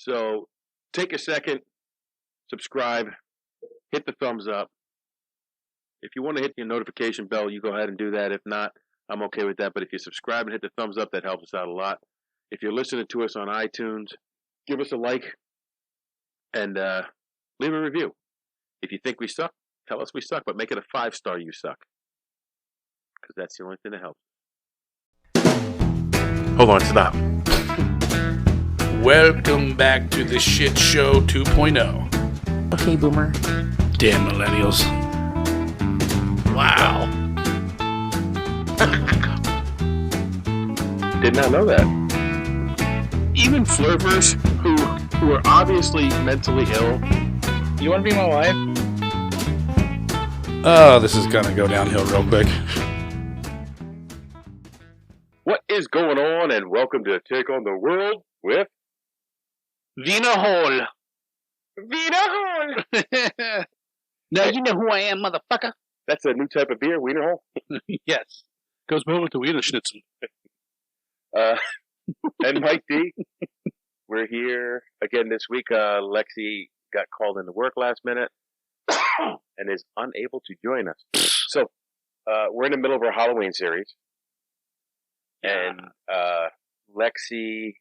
So take a second, subscribe, hit the thumbs up. If you want to hit the notification bell, you go ahead and do that. If not, I'm okay with that. But if you subscribe and hit the thumbs up, that helps us out a lot. If you're listening to us on iTunes, give us a like and leave a review. If you think we suck, tell us we suck, but make it a 5-star you suck. Because that's the only thing that helps. Hold on, stop. Welcome back to the Shit Show 2.0. Okay, Boomer. Damn millennials. Wow. Did not know that. Even flirters who are obviously mentally ill. You want to be my wife? Oh, this is going to go downhill real quick. What is going on? And welcome to Take on the World with Vina Hole. Vina Hole. Now you know who I am, motherfucker. That's a new type of beer, Wiener Hole. Yes. Goes well with the Wiener Schnitzel. And Mike D. We're here again this week. Lexi got called into work last minute and is unable to join us. So we're in the middle of our Halloween series. And Lexi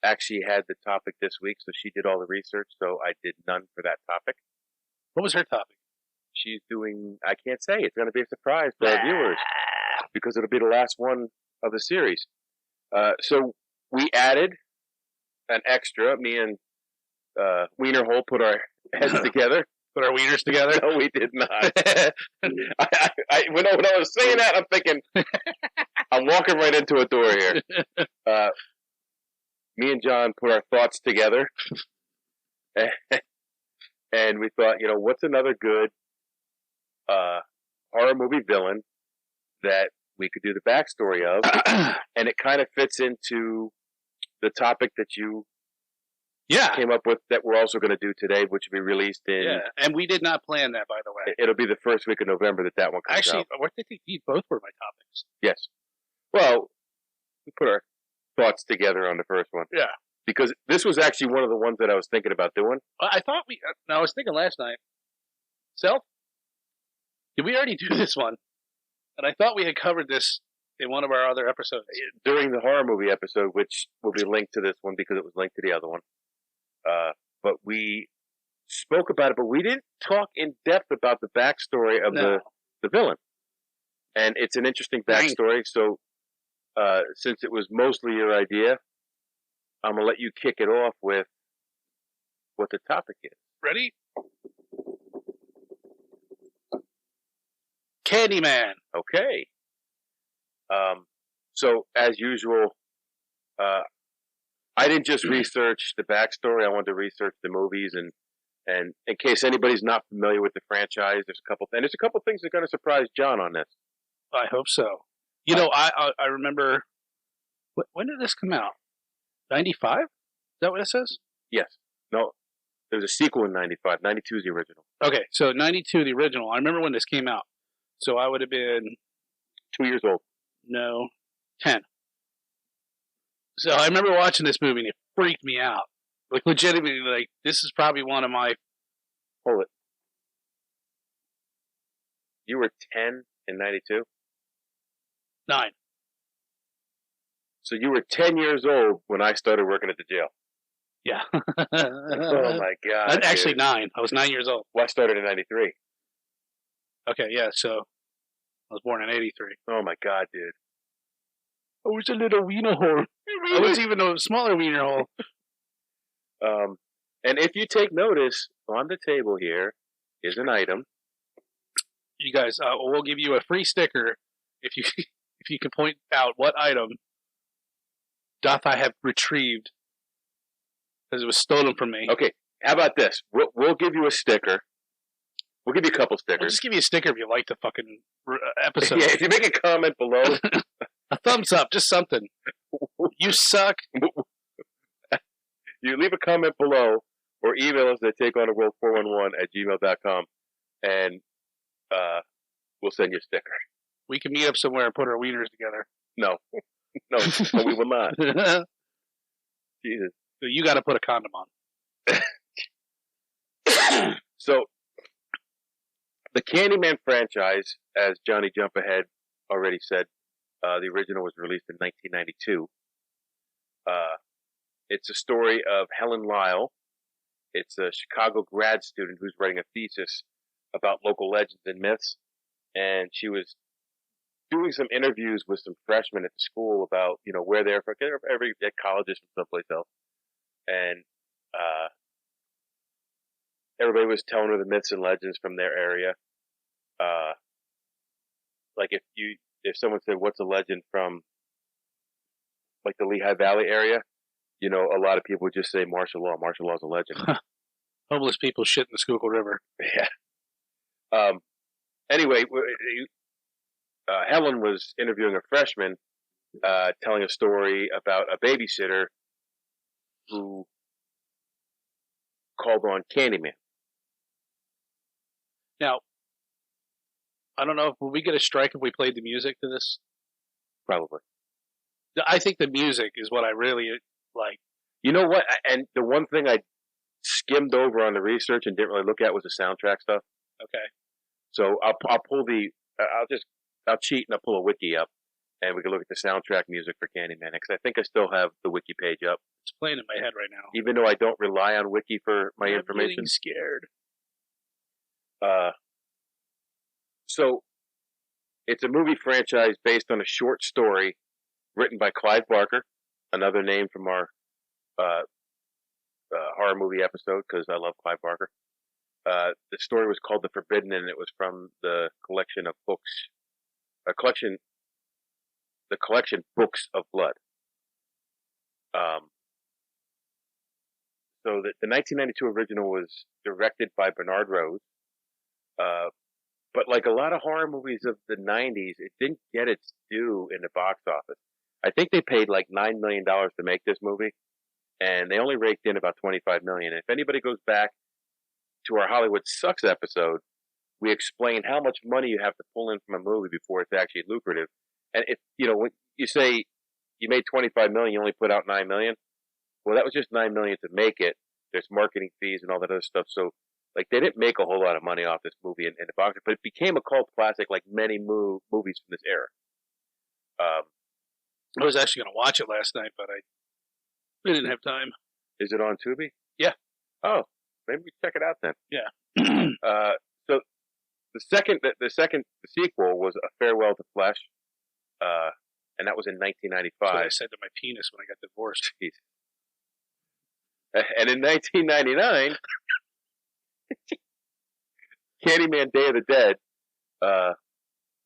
actually had the topic this week, so she did all the research, so I did none for that topic. What was her topic? She's doing, I can't say, it's going to be a surprise to our viewers, because it'll be the last one of the series. So we added an extra, me and Wiener Hole put our heads together. Put our wieners together? No, we did not. When I was saying that, I'm thinking, I'm walking right into a door here. Me and John put our thoughts together. And we thought, what's another good horror movie villain that we could do the backstory of? And it kind of fits into the topic that you came up with that we're also going to do today, which will be released in... Yeah, and we did not plan that, by the way. It'll be the first week of November that one comes out. Actually, I think these both were my topics. Yes. Well, we put our thoughts together on the first one. Yeah. Because this was actually one of the ones that I was thinking about doing. I thought I was thinking last night, Self, did we already do this one? And I thought we had covered this in one of our other episodes. During the horror movie episode, which will be linked to this one because it was linked to the other one. But we spoke about it, but we didn't talk in depth about the backstory of the villain. And it's an interesting backstory. So, since it was mostly your idea, I'm going to let you kick it off with what the topic is. Ready? Candyman. Okay. So, as usual, I didn't just research the backstory. I wanted to research the movies, and in case anybody's not familiar with the franchise, there's a couple things that are going to surprise John on this. I hope so. I remember. When did this come out? 95? Is that what it says? Yes. No. There's a sequel in 95. 92 is the original. Okay, so 92, the original. I remember when this came out. So I would have been 2 years old. No, 10. So I remember watching this movie and it freaked me out. Like, legitimately, this is probably one of my... Hold it. You were 10 in 92? 9. So you were 10 years old when I started working at the jail? Yeah. Oh, my God. Actually, 9. I was 9 years old. Well, I started in 93. Okay, yeah, so I was born in 83. Oh, my God, dude. I was a little wiener hole. I was even a smaller wiener hole. And if you take notice, on the table here is an item. You guys, we'll give you a free sticker if you can point out what item doth I have retrieved because it was stolen from me. Okay, how about this? We'll give you a sticker. We'll give you a couple stickers. I'll just give you a sticker if you like the fucking episode. Yeah, if you make a comment below. A thumbs up, just something. You suck. You leave a comment below or email us at takeontheworld411@gmail.com and we'll send you a sticker. We can meet up somewhere and put our wieners together. No, we will not. Jesus. So you got to put a condom on. So, the Candyman franchise, as Johnny Jump Ahead already said, the original was released in 1992. It's a story of Helen Lyle. It's a Chicago grad student who's writing a thesis about local legends and myths. And she was doing some interviews with some freshmen at the school about, where they're from. Every college is from someplace else. And everybody was telling her the myths and legends from their area. Like if someone said, "What's a legend from like the Lehigh Valley area?" A lot of people would just say martial law. Martial law is a legend. Homeless people shit in the Schuylkill River. Yeah. Anyway, Helen was interviewing a freshman, telling a story about a babysitter who called on Candyman. Now, I don't know, will we get a strike if we played the music to this? Probably. I think the music is what I really like. You know what? And the one thing I skimmed over on the research and didn't really look at was the soundtrack stuff. Okay. So I'll pull I'll cheat and I'll pull a wiki up, and we can look at the soundtrack music for Candyman, because I think I still have the wiki page up. It's playing in my head right now. Even though I don't rely on wiki for my information. I'm scared. So it's a movie franchise based on a short story written by Clive Barker, another name from our horror movie episode, because I love Clive Barker. The story was called The Forbidden, and it was from the collection of books, the collection Books of Blood. So the 1992 original was directed by Bernard Rose. But like a lot of horror movies of the 90s, it didn't get its due in the box office. I think they paid like $9 million to make this movie, and they only raked in about $25 million. If anybody goes back to our Hollywood Sucks episode, we explain how much money you have to pull in from a movie before it's actually lucrative. And if, when you say you made $25 million, you only put out $9 million. Well, that was just $9 million to make it. There's marketing fees and all that other stuff. So, like, they didn't make a whole lot of money off this movie in the box, but it became a cult classic like many movies from this era. I was actually going to watch it last night, but I didn't have time. Is it on Tubi? Yeah. Oh, maybe we check it out then. Yeah. So the sequel was A Farewell to Flesh, and that was in 1995. That's what I said to my penis when I got divorced. And in 1999, Candyman: Day of the Dead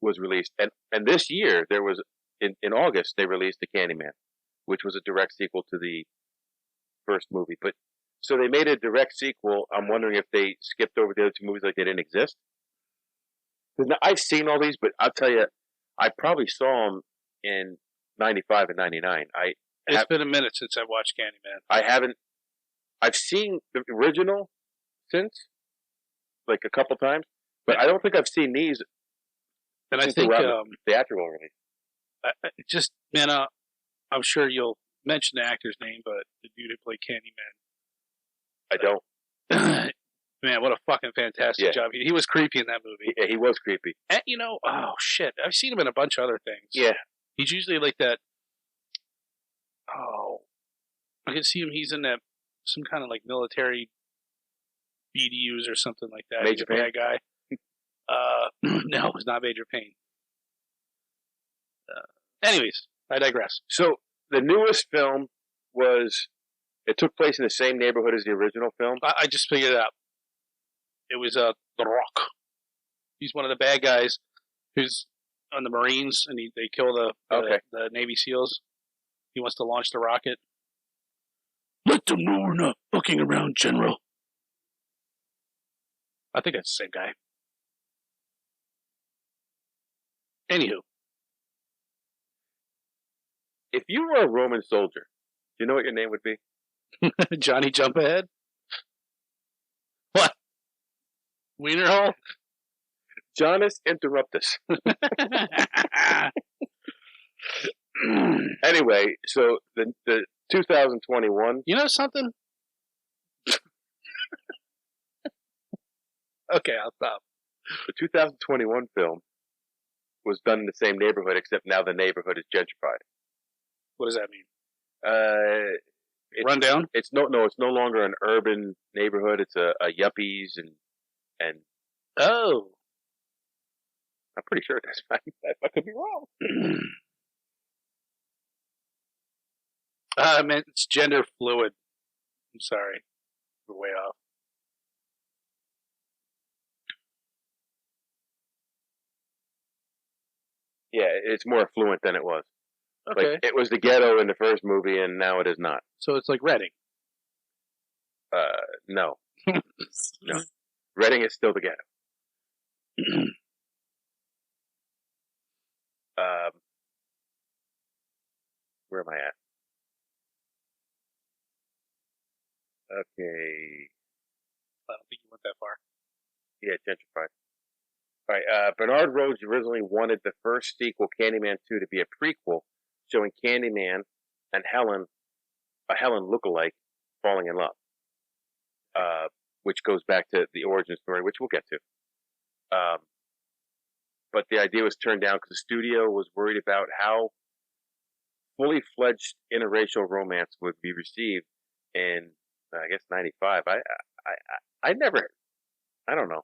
was released, and this year there was in August they released the Candyman, which was a direct sequel to the first movie. But so they made a direct sequel. I'm wondering if they skipped over the other two movies like they didn't exist. Now, I've seen all these, but I'll tell you, I probably saw them in 95 and 99. It's been a minute since I watched Candyman. I haven't. I've seen the original since, like a couple times, but I don't think I've seen these. And I think theatrical release. I'm sure you'll mention the actor's name, but the dude who played Candyman. I don't. Man, what a fucking fantastic job. He was creepy in that movie. Yeah, he was creepy. And, oh, shit. I've seen him in a bunch of other things. Yeah. He's usually like that. Oh. I can see him. He's in that, some kind of like military BDUs or something like that. Major Payne? Bad guy. No, it was not Major Payne. Anyways, I digress. So, the newest film it took place in the same neighborhood as the original film. I just figured it out. It was The Rock. He's one of the bad guys who's on the Marines, and they kill the Navy SEALs. He wants to launch the rocket. Let them know we're not fucking around, General. I think that's the same guy. Anywho. If you were a Roman soldier, do you know what your name would be? Johnny Jump Ahead? What? Wienerhole? Janus Interruptus. Anyway, so the 2021. You know something? Okay, I'll stop. The 2021 film was done in the same neighborhood, except now the neighborhood is gentrified. What does that mean? It's, Run down? It's no, it's no longer an urban neighborhood. It's a yuppies and. Oh, I'm pretty sure that's right. I could be wrong. I meant it's gender fluid. I'm sorry, we're way off. Yeah, it's more affluent than it was. Okay, Like, it was the ghetto in the first movie, and now it is not. so it's like Reading. No. No. Reading is still the ghetto. Where am I at? Okay. I don't think you went that far. Yeah, gentrified. All right. Bernard Rhodes originally wanted the first sequel, Candyman 2, to be a prequel showing Candyman and Helen, a Helen lookalike, falling in love. Which goes back to the origin story, which we'll get to. But the idea was turned down because the studio was worried about how fully fledged interracial romance would be received in, I guess, 95. I never, I don't know.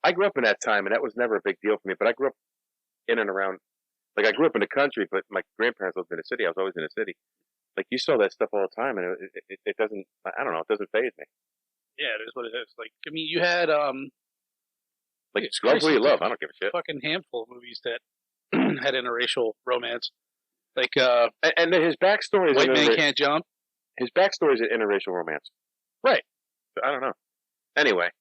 I grew up in that time, and that was never a big deal for me, but I grew up in and around, like, I grew up in the country, but my grandparents lived in the city. I was always in the city. Like, you saw that stuff all the time, and it doesn't, I don't know, it doesn't faze me. Yeah, it is what it is. Like, I mean, you had Like, it's love who you love. I don't give a shit. Fucking handful of movies that had interracial romance. Like, And his backstory is White Man Can't Jump. His backstory is an interracial romance. Right. I don't know. Anyway,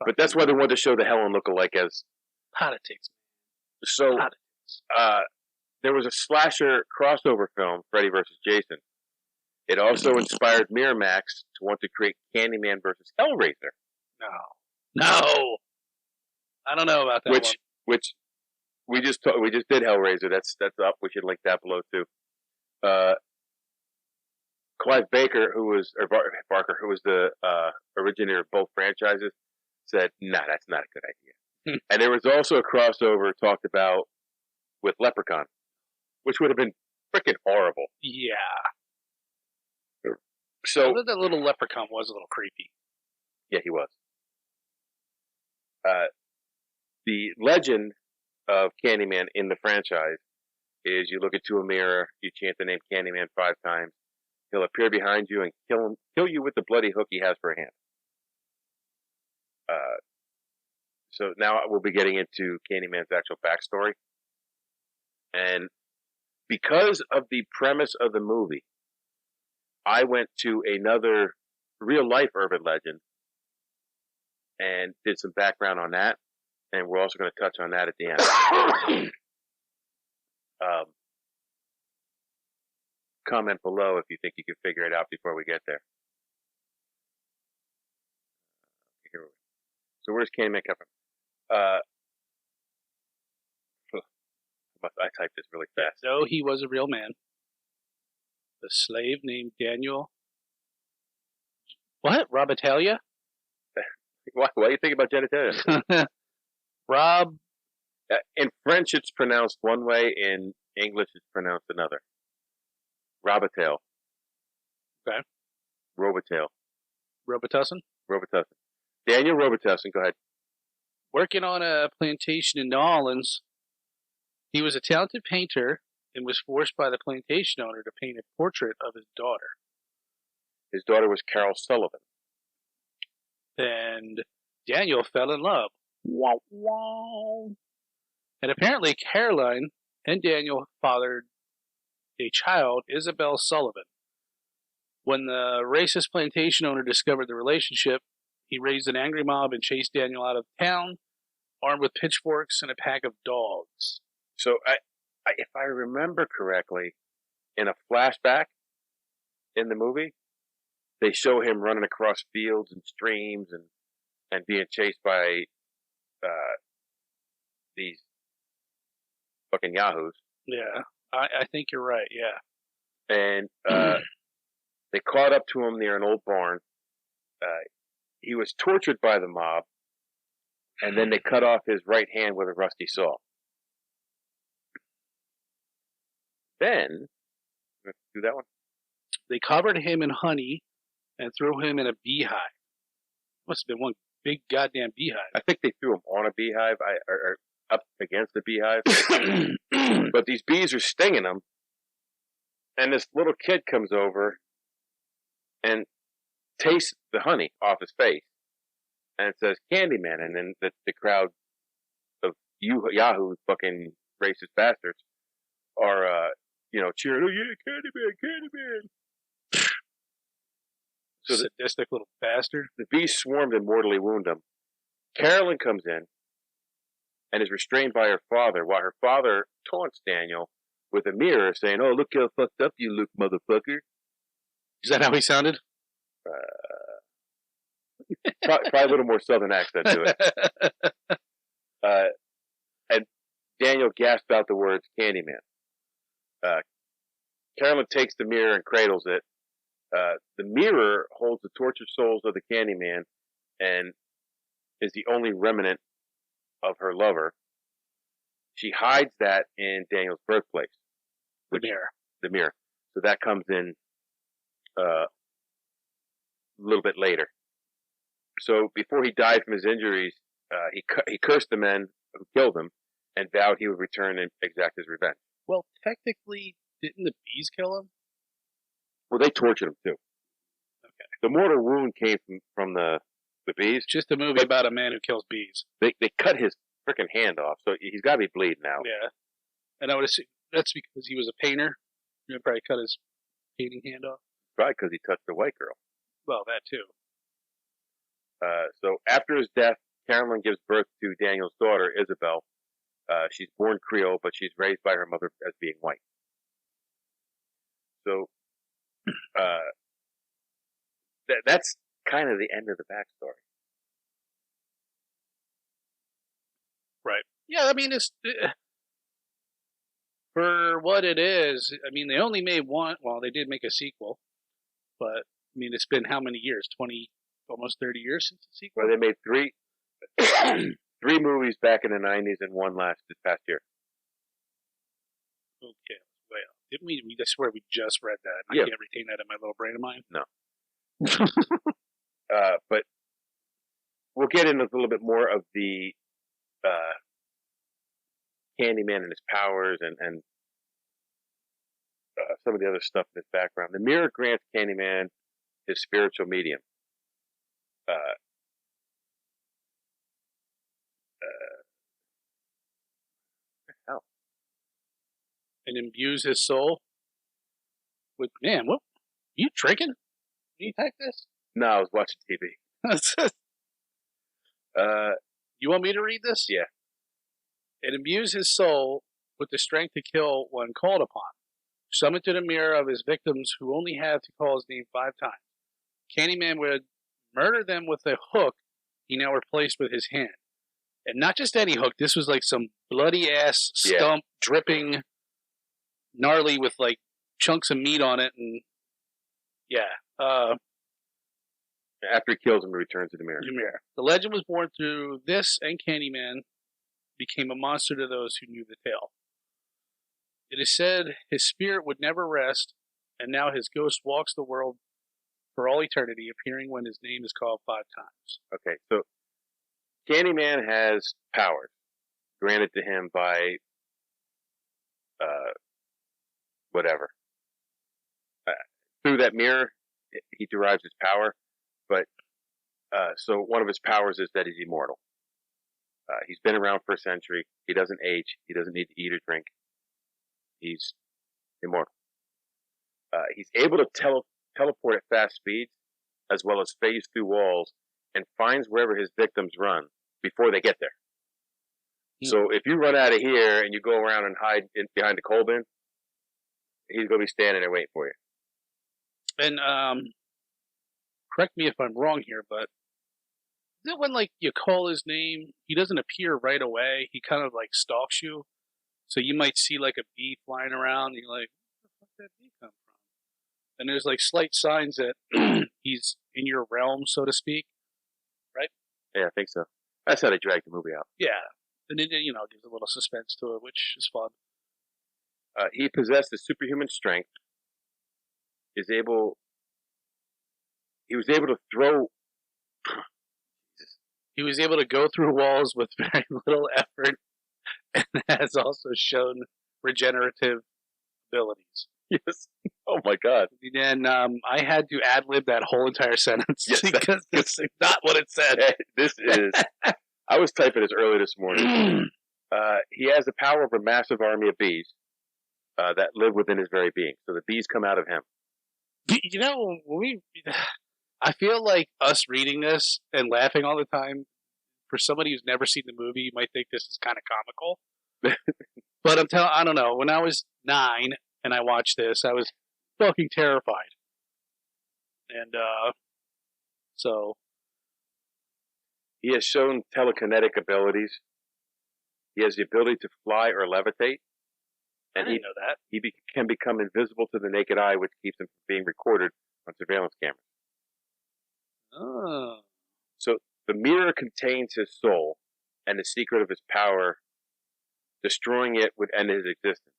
but that's why they wanted to show the Helen lookalike as Politics. so. There was a slasher crossover film, Freddy vs. Jason. It also inspired Miramax to want to create Candyman versus Hellraiser. No. I don't know about that one. Which we just did Hellraiser. That's up. We should link that below too. Clive Barker, who was the originator of both franchises, said, "Nah, that's not a good idea." And there was also a crossover talked about with Leprechaun, which would have been freaking horrible. Yeah. So I thought that little leprechaun was a little creepy. Yeah, he was. The legend of Candyman in the franchise is you look into a mirror, you chant the name Candyman 5 times, he'll appear behind you and kill you with the bloody hook he has for a hand. So now we'll be getting into Candyman's actual backstory. And because of the premise of the movie, I went to another real-life urban legend and did some background on that. And we're also going to touch on that at the end. Comment below if you think you can figure it out before we get there. So where's Candyman come from? I typed this really fast. So he was a real man. A slave named Daniel. What? Robitalia? Why are you thinking about genitalia? Rob. In French, it's pronounced one way. In English, it's pronounced another. Robitel. Okay. Robitel. Robitussin? Robitussin. Daniel Robitussin, go ahead. Working on a plantation in New Orleans, he was a talented painter and was forced by the plantation owner to paint a portrait of his daughter. His daughter was Carol Sullivan. And Daniel fell in love. Wow, wow. And apparently Caroline and Daniel fathered a child, Isabel Sullivan. When the racist plantation owner discovered the relationship, he raised an angry mob and chased Daniel out of town, armed with pitchforks and a pack of dogs. So, if I remember correctly, in a flashback in the movie, they show him running across fields and streams and being chased by these fucking yahoos. Yeah. I think you're right. Yeah. And they caught up to him near an old barn. He was tortured by the mob, and then they cut off his right hand with a rusty saw. Then, do that one? They covered him in honey and threw him in a beehive. Must have been one big goddamn beehive. I think they threw him on a beehive, or up against the beehive. But these bees are stinging him, and this little kid comes over and tastes the honey off his face, and it says Candyman, and then the crowd of Yahoo fucking racist bastards are, cheering, oh yeah, Candyman, Candyman. So sadistic little bastard. The bees swarmed and mortally wound him. Carolyn comes in and is restrained by her father, while her father taunts Daniel with a mirror, saying, "Oh, look how fucked up you look, motherfucker." Is that how he sounded? Probably a little more southern accent to it. And Daniel gasped out the words, Candyman. Carolyn takes the mirror and cradles it. The mirror holds the tortured souls of the Candyman and is the only remnant of her lover. She hides that in Daniel's birthplace. The mirror. The mirror. So that comes in a little bit later. So before he died from his injuries, he cursed the men who killed him and vowed he would return and exact his revenge. Well, technically, didn't the bees kill him? Well, they tortured him too. Okay. The mortal wound came from the bees. Just a movie about a man who kills bees. They cut his freaking hand off, so he's got to be bleeding now. Yeah. And I would assume that's because he was a painter. He probably cut his painting hand off. Probably because he touched a white girl. Well, that too. So after his death, Carolyn gives birth to Daniel's daughter, Isabel. She's born Creole, but she's raised by her mother as being white. So that's kind of the end of the backstory. Right. Yeah, I mean, it's for what it is. I mean, they only made one. Well, they did make a sequel, but I mean, it's been how many years? 20, almost 30 years since the sequel. Well, they made three movies back in the 90s and one this past year. Okay. Well, didn't we? I swear we just read that. I can't retain that in my little brain of mine. No. But we'll get into a little bit more of the Candyman and his powers and some of the other stuff in his background. The mirror grants Candyman his spiritual medium. Hell. And imbues his soul with, man, what? You drinking? You type this? No, I was watching TV. You want me to read this? Yeah. It imbues his soul with the strength to kill when called upon. Summoned to the mirror of his victims who only have to call his name 5 times. Candyman would murder them with a hook he now replaced with his hand. And not just any hook. This was like some bloody-ass stump, dripping, gnarly with like chunks of meat on it. And yeah. After he kills him, he returns to the mirror. The legend was born through this, and Candyman became a monster to those who knew the tale. It is said his spirit would never rest, and now his ghost walks the world for all eternity, appearing when his name is called 5 times. Okay, so Candyman has powers granted to him by whatever. Through that mirror, he derives his power, but so one of his powers is that he's immortal. He's been around for a century. He doesn't age. He doesn't need to eat or drink. He's immortal. He's able to teleport at fast speeds, as well as phase through walls, and finds wherever his victims run before they get there. So if you run out of here and you go around and hide behind the coal bin, he's going to be standing there waiting for you. And correct me if I'm wrong here, but is it when like you call his name, he doesn't appear right away? He kind of like stalks you. So you might see like a bee flying around, and you're like, where the fuck did that bee come from? And there's like slight signs that he's in your realm, so to speak, right? Yeah, I think so. That's how they dragged the movie out. Yeah. And it, gives a little suspense to it, which is fun. He possesses superhuman strength. He was able to throw. He was able to go through walls with very little effort, and has also shown regenerative abilities. Yes. Oh my God. And I had to ad lib that whole entire sentence Yes, because that's not what it said. This is. I was typing this early this morning. He has the power of a massive army of bees that live within his very being. So the bees come out of him. I feel like us reading this and laughing all the time, for somebody who's never seen the movie, you might think this is kind of comical. But I don't know. When I was 9 and I watched this, I was fucking terrified. And so He has shown telekinetic abilities. He has the ability to fly or levitate. And I didn't know that. He can become invisible to the naked eye, which keeps him from being recorded on surveillance cameras. Oh. So the mirror contains his soul, and the secret of his power, destroying it would end his existence.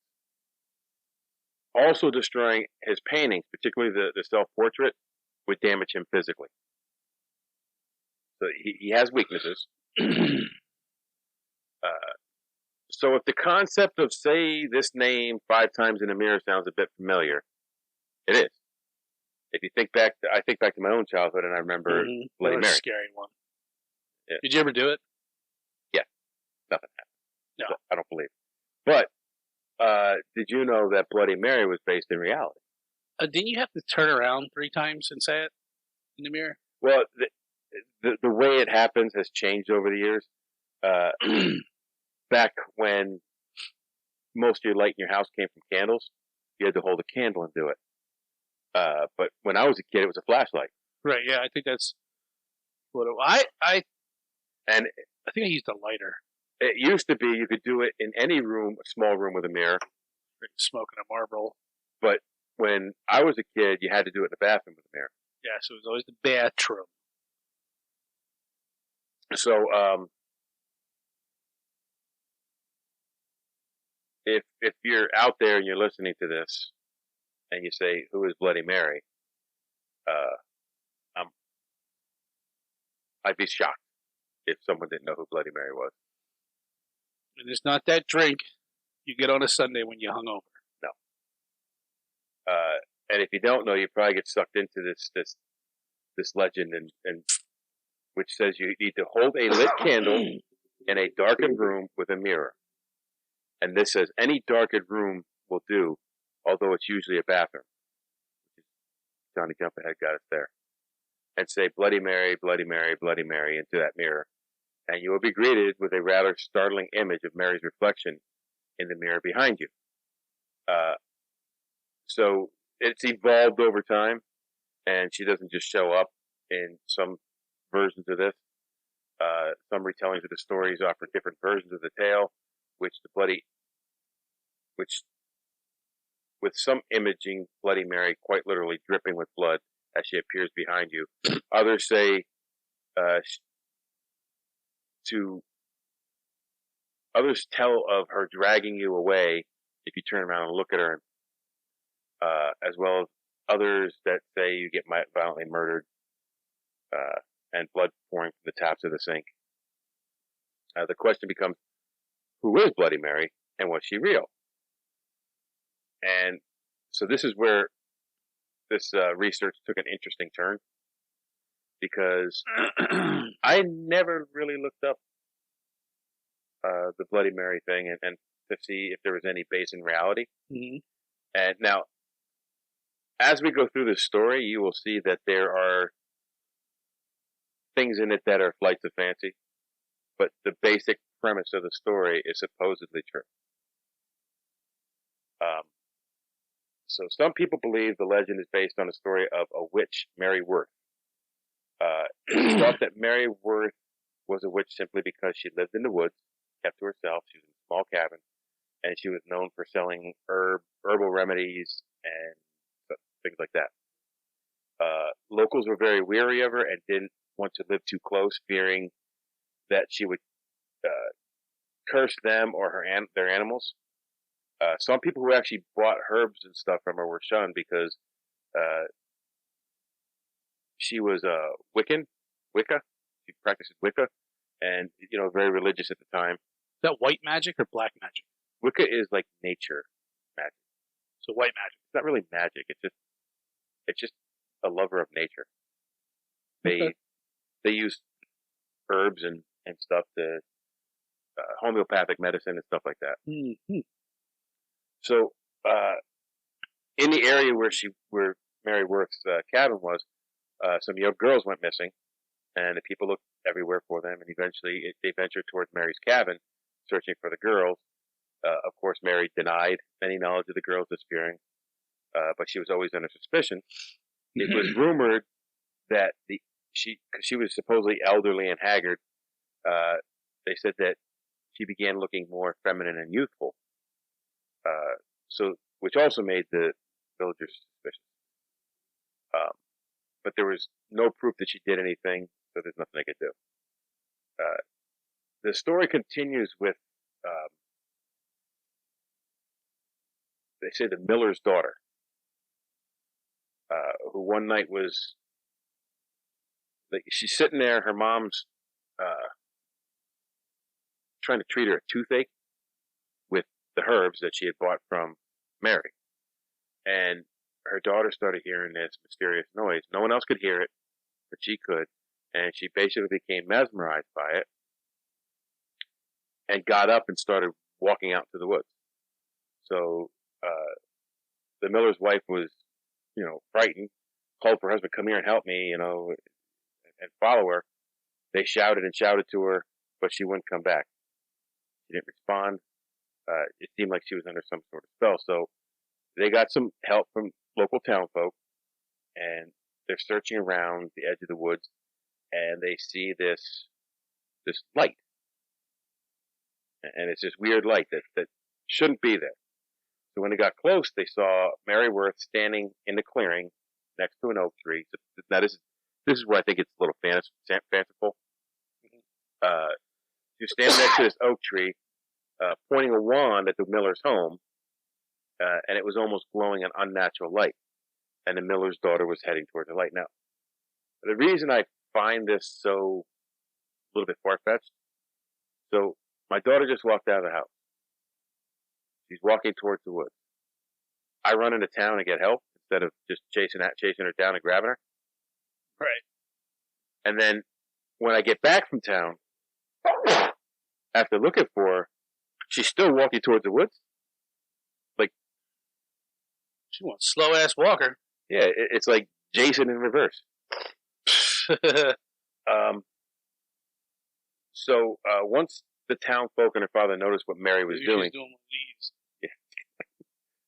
Also destroying his paintings, particularly the self-portrait, would damage him physically. So he has weaknesses. So if the concept of say this name 5 times in a mirror sounds a bit familiar, it is. If you think back, I think back to my own childhood, and I remember Bloody Mary. Scary one. Yeah. Did you ever do it? Yeah, nothing happened. No, so I don't believe it. But did you know that Bloody Mary was based in reality? Didn't you have to turn around 3 times and say it in the mirror? Well, the way it happens has changed over the years. Back when most of your light in your house came from candles, you had to hold a candle and do it. But when I was a kid, it was a flashlight. Right. Yeah, I think that's what it was. I think I used a lighter. It used to be you could do it in any room, a small room with a mirror. Smoking a Marlboro. But when I was a kid, you had to do it in the bathroom with a mirror. Yeah, so it was always the bathroom. So, if you're out there and you're listening to this, and you say, "Who is Bloody Mary?" I'd be shocked if someone didn't know who Bloody Mary was. And it's not that drink you get on a Sunday when you're hungover. No. And if you don't know, you probably get sucked into this legend, and which says you need to hold a lit candle in a darkened room with a mirror. And this says any darkened room will do, although it's usually a bathroom. Johnny Jump Ahead got us there. And say, Bloody Mary, Bloody Mary, Bloody Mary into that mirror. And you will be greeted with a rather startling image of Mary's reflection in the mirror behind you. So it's evolved over time, and she doesn't just show up in some versions of this. Some retellings of the stories offer different versions of the tale, which with some imaging Bloody Mary quite literally dripping with blood as she appears behind you. Others say others tell of her dragging you away if you turn around and look at her, as well as others that say you get violently murdered and blood pouring from the taps of the sink. The question becomes, who is Bloody Mary, and was she real? And so this is where this research took an interesting turn, because I never really looked up the Bloody Mary thing and to see if there was any base in reality. Mm-hmm. And now, as we go through this story, you will see that there are things in it that are flights of fancy, but the basic premise of the story is supposedly true. So some people believe the legend is based on the story of a witch, Mary Worth. It's thought that Mary Worth was a witch simply because she lived in the woods, kept to herself. She was in a small cabin, and she was known for selling herbal remedies and things like that. Locals were very weary of her and didn't want to live too close, fearing that she would curse them or their animals. Some people who actually bought herbs and stuff from her were shunned because she was Wicca. She practiced Wicca, and very religious at the time. Is that white magic or black magic? Wicca is like nature magic. So white magic. It's not really magic. It's just a lover of nature. They use herbs and stuff to homeopathic medicine and stuff like that. Mm-hmm. So in the area where Mary Worth's cabin was, some young girls went missing, and the people looked everywhere for them, and eventually they ventured towards Mary's cabin, searching for the girls. Of course, Mary denied any knowledge of the girls disappearing, but she was always under suspicion. It was rumored that because she was supposedly elderly and haggard, they said that she began looking more feminine and youthful. Which also made the villagers suspicious. But there was no proof that she did anything, so there's nothing they could do. The story continues with, they say, the miller's daughter, who one night was, she's sitting there, her mom's trying to treat her a toothache with the herbs that she had bought from Mary. And her daughter started hearing this mysterious noise. No one else could hear it, but she could. And she basically became mesmerized by it and got up and started walking out to the woods. So the miller's wife was, frightened, called for her husband, come here and help me, and follow her. They shouted and shouted to her, but she wouldn't come back. She didn't respond. It seemed like she was under some sort of spell. So they got some help from local town folk, and they're searching around the edge of the woods, and they see this light. And it's this weird light that shouldn't be there. So when they got close, they saw Mary Worth standing in the clearing next to an oak tree. So now this is where I think it's a little fanciful. She was standing next to this oak tree, pointing a wand at the miller's home, and it was almost glowing an unnatural light. And the miller's daughter was heading towards the light. Now, the reason I find this so a little bit far-fetched, so my daughter just walked out of the house. She's walking towards the woods. I run into town and get help instead of just chasing her down and grabbing her. Right. And then when I get back from town, after looking for her, she's still walking towards the woods. Like, she wants slow ass walker. Yeah, it's like Jason in reverse. So once the town folk and her father noticed what Mary was doing, she's doing leaves. Yeah.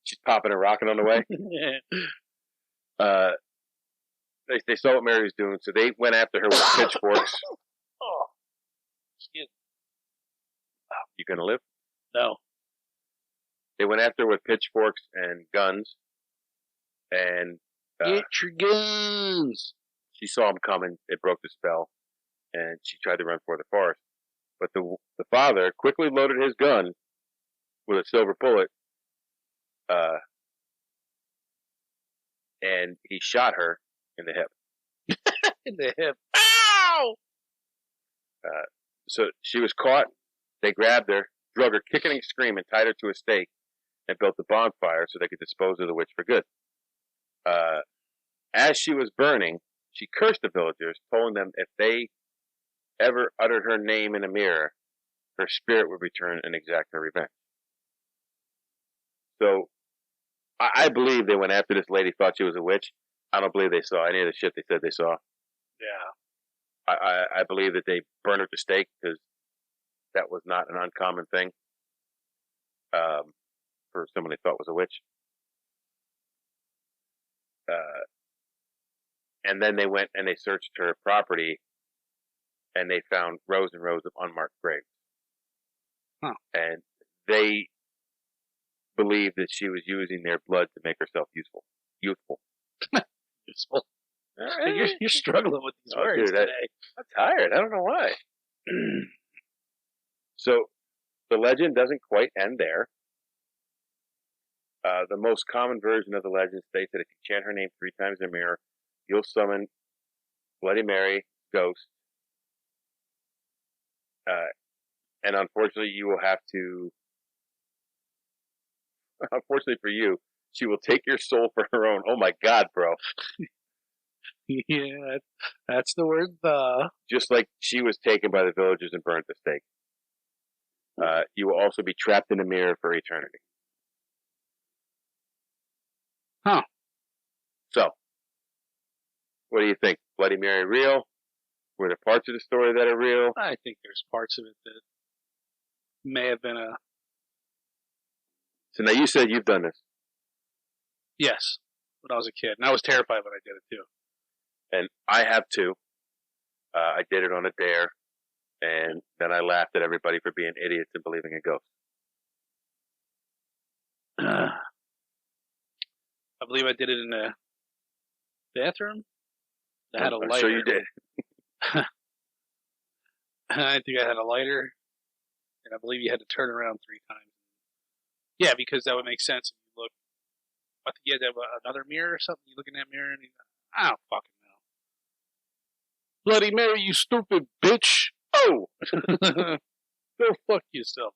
She's popping and rocking on the way. Yeah. They saw what Mary was doing, so they went after her with pitchforks. Oh, excuse me. You gonna live? No. They went after her with pitchforks and guns, and get your guns. She saw them coming. It broke the spell, and she tried to run for the forest. But the father quickly loaded his gun with a silver bullet, and he shot her in the hip. In the hip. Ow! So she was caught. They grabbed her, drug her kicking and screaming, tied her to a stake, and built a bonfire so they could dispose of the witch for good. As she was burning, she cursed the villagers, telling them if they ever uttered her name in a mirror, her spirit would return and exact her revenge. So, I believe they went after this lady, thought she was a witch. I don't believe they saw any of the shit they said they saw. Yeah. I believe that they burned her at the stake because that was not an uncommon thing for someone they thought was a witch. And then they went and they searched her property, and they found rows and rows of unmarked graves. Huh. And they believed that she was using their blood to make herself youthful. Useful. You're struggling with these words dude, today. I'm tired. I don't know why. So the legend doesn't quite end there. The most common version of the legend states that if you chant her name 3 times in a mirror, you'll summon Bloody Mary, ghost. And unfortunately, you will have to. Unfortunately for you, she will take your soul for her own. Oh my God, bro! Yeah, that's the word. The Just like she was taken by the villagers and burned at the stake. You will also be trapped in a mirror for eternity. Huh. So, what do you think? Bloody Mary real? Were there parts of the story that are real? I think there's parts of it that may have been a So now you said you've done this. yes when I was a kid, and I was terrified when I did it too. And I have too. I did it on a dare, and then I laughed at everybody for being idiots and believing in ghosts. I believe I did it in the bathroom. I had a I'm lighter. sure you did. I think I had a lighter, and I believe you had to turn around 3 times. Yeah, because that would make sense if you look. I think you had to have another mirror or something. You look in that mirror, and I don't fucking know. Bloody Mary, you stupid bitch! Oh, go fuck yourself.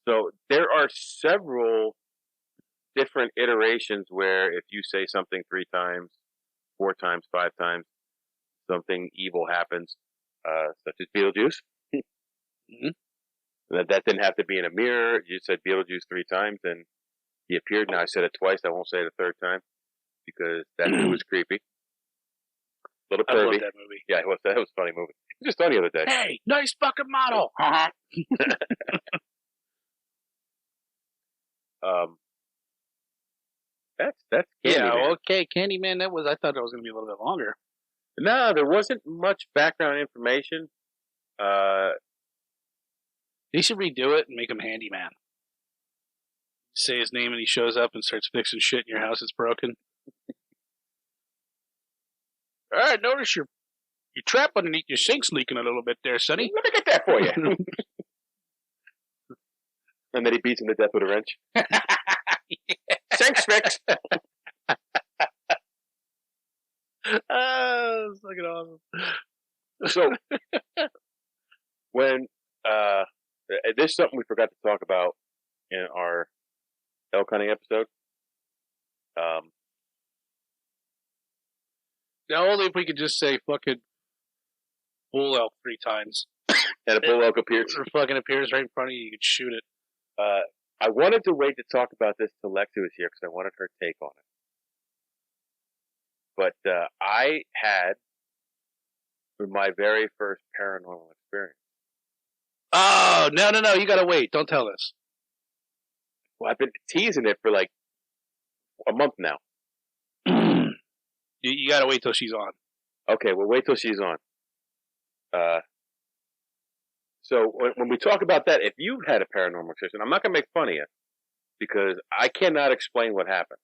So there are several different iterations where if you say something 3 times, 4 times, 5 times, something evil happens, such as Beetlejuice. Mm-hmm. That didn't have to be in a mirror. You said Beetlejuice 3 times, and he appeared. Now I said it twice. I won't say it a 3rd time because that dude was creepy. Little I love pervy. that movie. Yeah, it was. That was a funny movie. It was just on the other day. Hey, nice fucking model. That's Candyman. Yeah, okay, Candyman. I thought it was going to be a little bit longer. No, there wasn't much background information. They should redo it and make him Handyman. Say his name and he shows up and starts fixing shit in your house that's broken. All right, notice your trap underneath your sink's leaking a little bit there, Sonny. Let me get that for you. And then he beats him to death with a wrench. Sink's fixed. Oh, that's fucking awesome. So, when this is something we forgot to talk about in our elk hunting episode. Now, only if we could just say fucking bull elk 3 times. And a bull elk appears. Or fucking appears right in front of you, you could shoot it. I wanted to wait to talk about this till Lexi was here because I wanted her take on it. But I had my very first paranormal experience. Oh, no, you gotta wait. Don't tell us. Well, I've been teasing it for like a month now. You gotta wait till she's on. Okay, well, wait till she's on. So when we talk about that, if you've had a paranormal experience, I'm not going to make fun of you because I cannot explain what happened.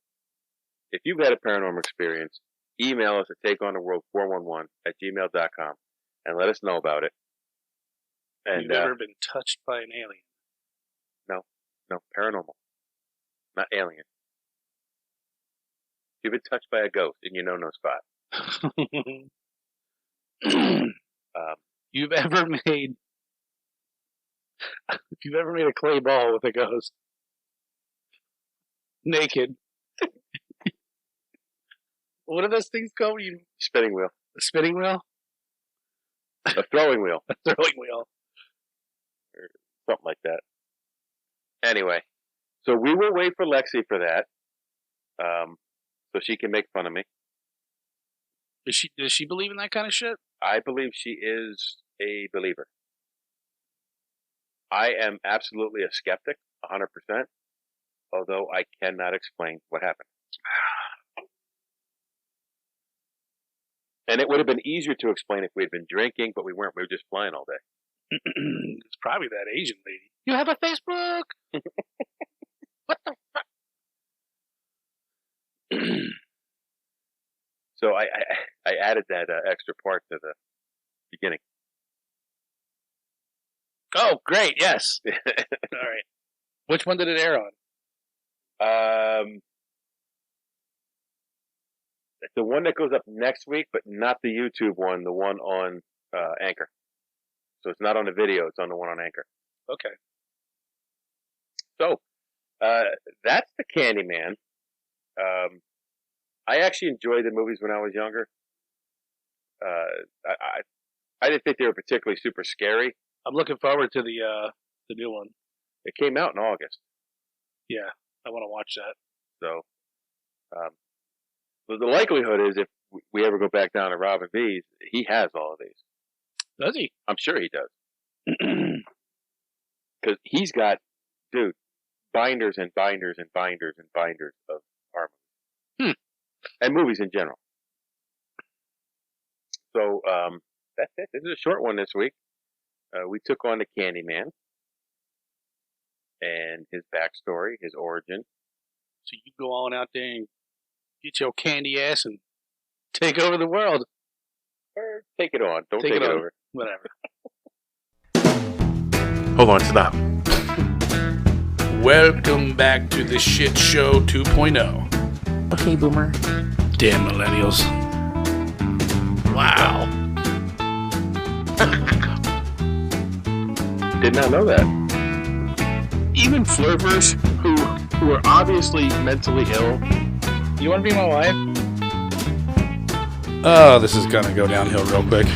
If you've had a paranormal experience, email us at takeontheworld411@gmail.com and let us know about it. And You've ever been touched by an alien? No, paranormal, not alien. You've been touched by a ghost in your no spot. You've ever made a clay ball with a ghost naked? What are those things called? Spinning wheel. A spinning wheel? A throwing wheel. A throwing wheel. Or something like that. Anyway, so we will wait for Lexi for that. So she can make fun of me. Does she believe in that kind of shit? I believe she is a believer. I am absolutely a skeptic, 100%, although I cannot explain what happened. And it would have been easier to explain if we had been drinking, but we weren't. We were just flying all day. It's probably that Asian lady. You have a Facebook? What the fuck? So I added that extra part to the beginning. Oh, great! Yes. All right. Which one did it air on? The one that goes up next week, but not the YouTube one. The one on Anchor. So it's not on the video; it's on the one on Anchor. Okay. So that's the Candyman. I actually enjoyed the movies when I was younger. I didn't think they were particularly super scary. I'm looking forward to the new one. It came out in August, Yeah, I want to watch that. so the likelihood is if we ever go back down to Robin V's, he has all of these. Does he? I'm sure he does, because he's got, dude, binders and binders and binders and binders of horror movies and movies in general. So that's it. This is a short one this week. We took on the Candyman and his backstory, his origin. So you go on out there and get your candy ass and take over the world. Or take it on. Don't take it over. Whatever. Hold on, stop. Welcome back to the Shit Show 2.0. Okay, Boomer. Damn millennials. Wow. Did not know that. Even flirters who are obviously mentally ill. You want to be my wife? Oh, this is gonna go downhill real quick.